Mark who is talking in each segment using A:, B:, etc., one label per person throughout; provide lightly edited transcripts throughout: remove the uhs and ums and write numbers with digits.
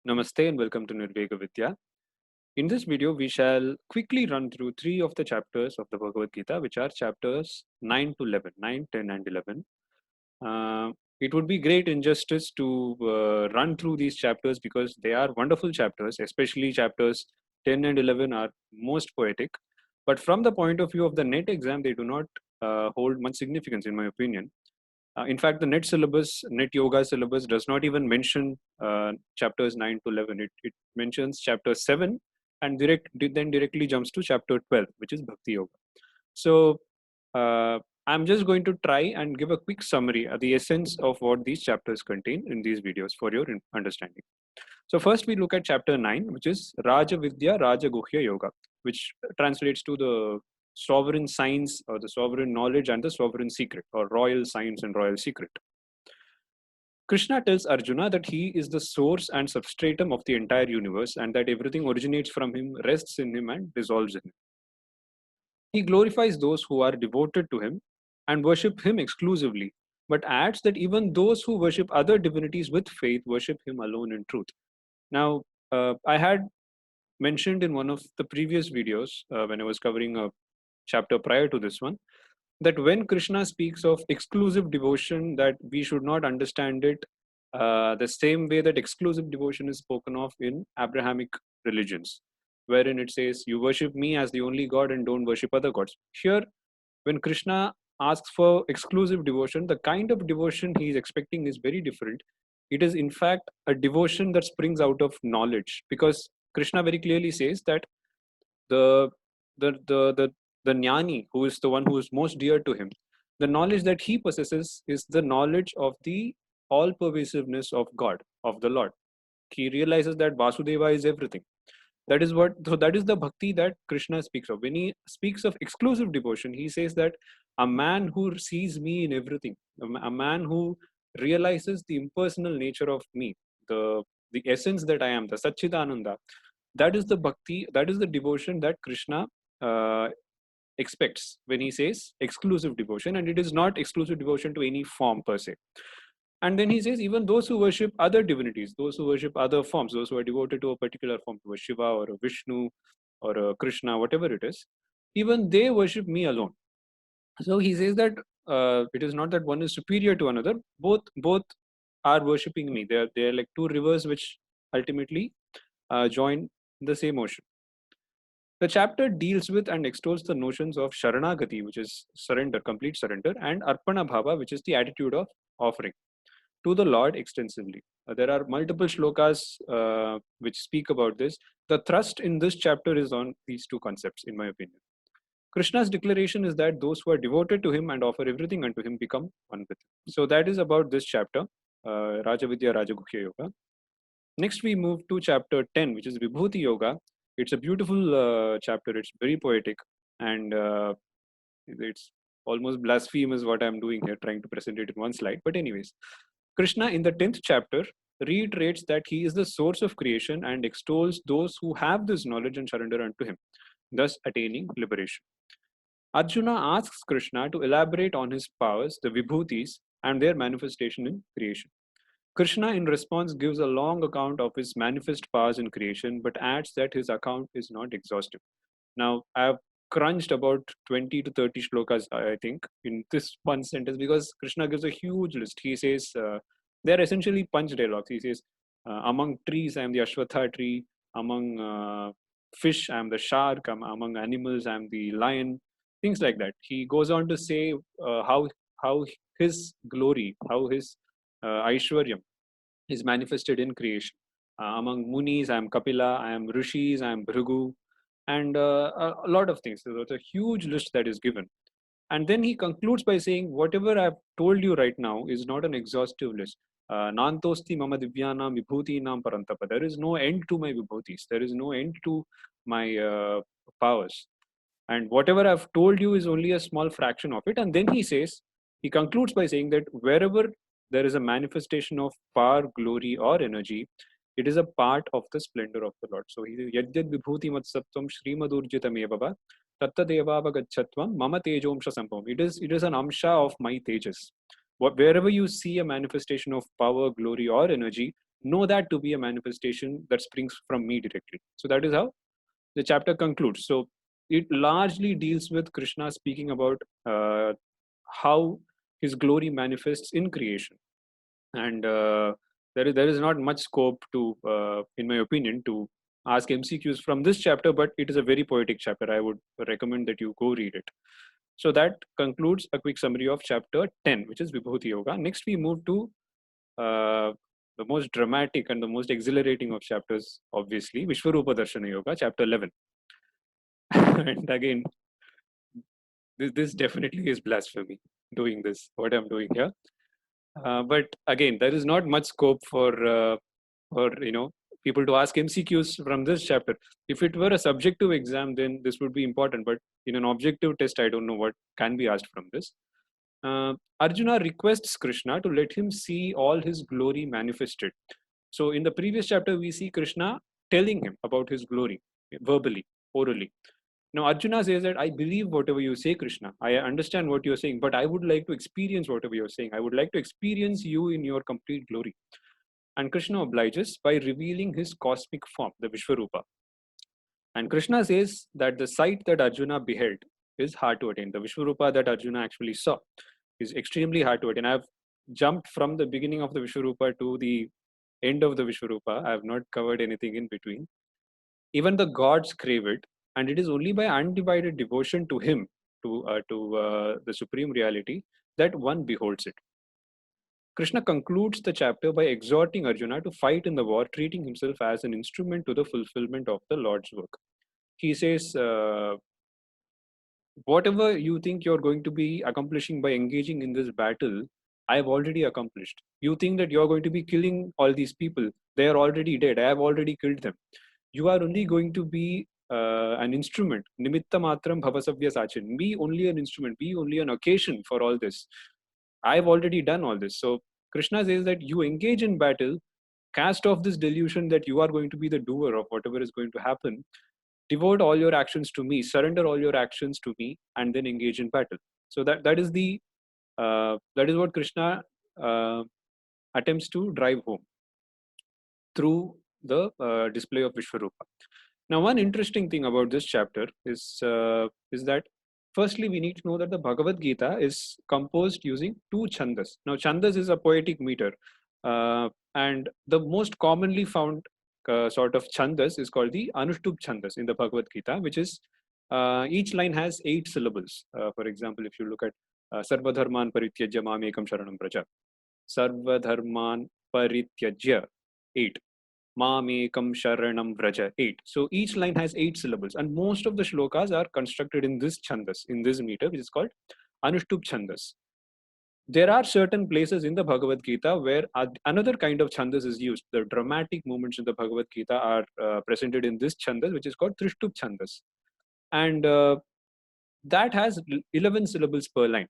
A: Namaste and welcome to Nirvega. In this video, we shall quickly run through three of the chapters of the Bhagavad-Gita, which are chapters 9 to 11, 9, 10 and 11. It would be great injustice to run through these chapters because they are wonderful chapters, especially chapters 10 and 11 are most poetic. But from the point of view of the NET exam, they do not hold much significance in my opinion. In fact, the NET syllabus, NET Yoga syllabus does not even mention chapters 9 to 11. It mentions chapter 7 and then directly jumps to chapter 12, which is Bhakti Yoga. So I'm just going to try and give a quick summary, the essence of what these chapters contain in these videos for your understanding. So first we look at chapter 9, which is Raja-Vidya, Raja-Guhya Yoga, which translates to the sovereign science or the sovereign knowledge and the sovereign secret, or royal science and royal secret. Krishna tells Arjuna that he is the source and substratum of the entire universe and that everything originates from him, rests in him and dissolves in him. He glorifies those who are devoted to him and worship him exclusively, but adds that even those who worship other divinities with faith worship him alone in truth. Now, I had mentioned in one of the previous videos when I was covering a chapter prior to this one, that when Krishna speaks of exclusive devotion, that we should not understand it the same way that exclusive devotion is spoken of in Abrahamic religions, wherein it says, you worship me as the only God and don't worship other gods. Here, when Krishna asks for exclusive devotion, the kind of devotion he is expecting is very different. It is in fact a devotion that springs out of knowledge, because Krishna very clearly says that the jnani, who is the one who is most dear to him, the knowledge that he possesses is the knowledge of the all-pervasiveness of God, of the Lord. He realizes that Vasudeva is everything. That is the bhakti that Krishna speaks of. When he speaks of exclusive devotion, he says that a man who sees me in everything, a man who realizes the impersonal nature of me, the essence that I am, the Satchidananda, that is the bhakti, that is the devotion that Krishna expects when he says exclusive devotion, and it is not exclusive devotion to any form per se. And then he says, even those who worship other divinities, those who worship other forms, those who are devoted to a particular form, to a Shiva or a Vishnu or a Krishna, whatever it is, even they worship me alone. So he says that it is not that one is superior to another, both are worshipping me. They are like two rivers which ultimately join the same ocean. The chapter deals with and extols the notions of Sharanagati, which is surrender, complete surrender, and Arpana Bhava, which is the attitude of offering to the Lord extensively. There are multiple shlokas which speak about this. The thrust in this chapter is on these two concepts, in my opinion. Krishna's declaration is that those who are devoted to him and offer everything unto him become one with him. So that is about this chapter, Raja-Vidya, Raja-Guhya Yoga. Next, we move to chapter 10, which is Vibhuti Yoga. It's a beautiful chapter. It's very poetic, and it's almost blasphemous what I'm doing here, trying to present it in one slide. But anyways, Krishna in the 10th chapter reiterates that he is the source of creation and extols those who have this knowledge and surrender unto him, thus attaining liberation. Arjuna asks Krishna to elaborate on his powers, the Vibhutis, and their manifestation in creation. Krishna in response gives a long account of his manifest powers in creation, but adds that his account is not exhaustive. Now, I have crunched about 20 to 30 shlokas, I think, in this one sentence, because Krishna gives a huge list. He says, they're essentially punch dialogues. He says, among trees, I am the Ashwatha tree. Among fish, I am the shark. Among animals, I am the lion. Things like that. He goes on to say how his glory, how his Aishwaryam is manifested in creation. Among Munis, I am Kapila, I am Rishis, I am Bhrigu, and a lot of things. So there's a huge list that is given. And then he concludes by saying, whatever I've told you right now is not an exhaustive list. Nantosti mama divyanam vibhuti nam parantapa. There is no end to my vibhutis. There is no end to my powers. And whatever I've told you is only a small fraction of it. And then he concludes by saying that wherever there is a manifestation of power, glory, or energy, it is a part of the splendor of the Lord. So he says, Yajjad vibhuti matsatvam shrimadurjitam evava tatta devava gachatvam mama tejomsha sampam. It is an amsha of my tejas. Wherever you see a manifestation of power, glory, or energy, know that to be a manifestation that springs from me directly. So that is how the chapter concludes. So it largely deals with Krishna speaking about how his glory manifests in creation. And there is not much scope to, in my opinion, to ask MCQs from this chapter, but it is a very poetic chapter. I would recommend that you go read it. So that concludes a quick summary of chapter 10, which is Vibhuti Yoga. Next, we move to the most dramatic and the most exhilarating of chapters, obviously, Vishvarupa-Darshana Yoga, chapter 11. And again, this definitely is blasphemy, doing this, what I'm doing here. But again, there is not much scope for people to ask MCQs from this chapter. If it were a subjective exam, then this would be important. But in an objective test, I don't know what can be asked from this. Arjuna requests Krishna to let him see all his glory manifested. So in the previous chapter, we see Krishna telling him about his glory verbally, orally. Now Arjuna says that I believe whatever you say, Krishna. I understand what you're saying, but I would like to experience whatever you're saying. I would like to experience you in your complete glory. And Krishna obliges by revealing his cosmic form, the Vishvarupa. And Krishna says that the sight that Arjuna beheld is hard to attain. The Vishvarupa that Arjuna actually saw is extremely hard to attain. I've jumped from the beginning of the Vishvarupa to the end of the Vishvarupa. I have not covered anything in between. Even the gods crave it, and it is only by undivided devotion to him, to the supreme reality, that one beholds it. Krishna concludes the chapter by exhorting Arjuna to fight in the war, treating himself as an instrument to the fulfillment of the Lord's work. He says, whatever you think you're going to be accomplishing by engaging in this battle, I have already accomplished. You think that you're going to be killing all these people. They are already dead. I have already killed them. You are only going to be an instrument. Nimitta matram bhavasavya sachin. Be only an instrument. Be only an occasion for all this. I've already done all this. So Krishna says that you engage in battle, cast off this delusion that you are going to be the doer of whatever is going to happen. Devote all your actions to me, surrender all your actions to me, and then engage in battle. So that is what Krishna attempts to drive home through the display of Vishvarupa. Now, one interesting thing about this chapter is that firstly, we need to know that the Bhagavad-Gita is composed using two chandas. Now, chandas is a poetic meter, and the most commonly found sort of chandas is called the Anushtup chandas in the Bhagavad-Gita, which is each line has 8 syllables. For example, if you look at Sarvadharman Parityajya Mamekam Sharanam Praja, Sarvadharman Parityajya, 8. Mamekam Sharanam Vraja, 8. So each line has 8 syllables, and most of the shlokas are constructed in this chandas, in this meter, which is called Anushtup chandas. There are certain places in the Bhagavad Gita where another kind of chandas is used. The dramatic moments in the Bhagavad Gita are presented in this chandas, which is called Trishtup chandas. And that has 11 syllables per line.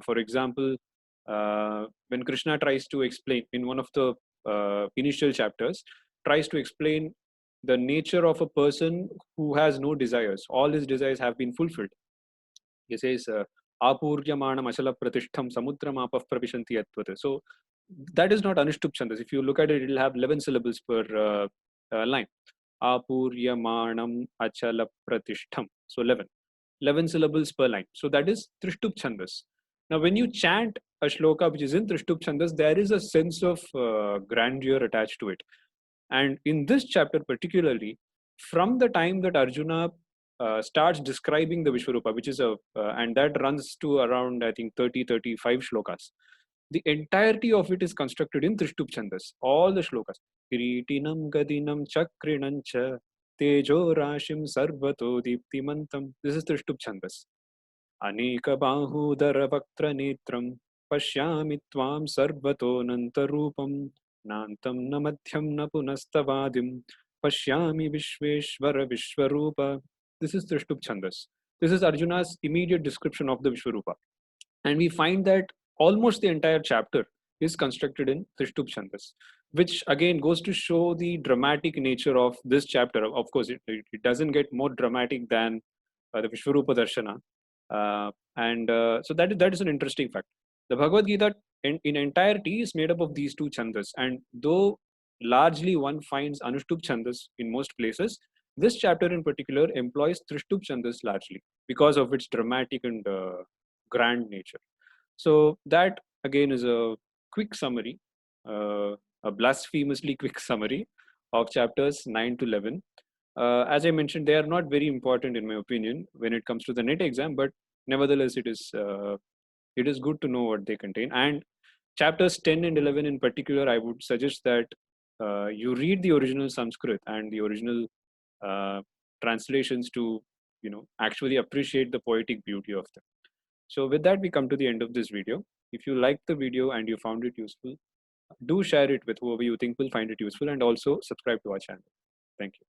A: For example, when Krishna tries to explain in one of the initial chapters, tries to explain the nature of a person who has no desires. All his desires have been fulfilled. He says, Apuryamanam asala pratishtham samudram apaf pravishanti atvat. So that is not Anushtup chandas. If you look at it, it will have 11 syllables per line. Apuryamanam achala pratishtham. So 11 syllables per line. So that is Trishtup chandas. Now, when you chant a shloka which is in Trishtup chandas, there is a sense of grandeur attached to it. And in this chapter particularly, from the time that Arjuna starts describing the Vishvarupa, which is and that runs to around, I think, 30-35 shlokas. The entirety of it is constructed in Trishtup chandas. All the shlokas. Kiritinam gadinam chakrinancha tejo rashim sarvato diptimantam. This is Trishtup chandas. Aneka bahudara vaktra netram pashyami tvam sarvato nantarupam nantam na madhyam na punastavadim pashyami vishveshvara vishvarupa. This is Trishtup chandas. This is Arjuna's immediate description of the Vishvarupa. And we find that almost the entire chapter is constructed in Trishtup chandas, which again goes to show the dramatic nature of this chapter. Of course, it doesn't get more dramatic than the Vishvarupa-Darshana. So that is an interesting fact. The Bhagavad Gita in entirety is made up of these two chandas. And though largely one finds Anushtup Chandas in most places. This chapter in particular employs Trishtup Chandas largely because of its dramatic and grand nature. So that again is a quick summary, a blasphemously quick summary of chapters 9 to 11. As I mentioned, they are not very important in my opinion when it comes to the NET exam, but nevertheless, it is good to know what they contain. And chapters 10 and 11 in particular, I would suggest that you read the original Sanskrit and the original translations to actually appreciate the poetic beauty of them. So with that, we come to the end of this video. If you liked the video and you found it useful, do share it with whoever you think will find it useful, and also subscribe to our channel. Thank you.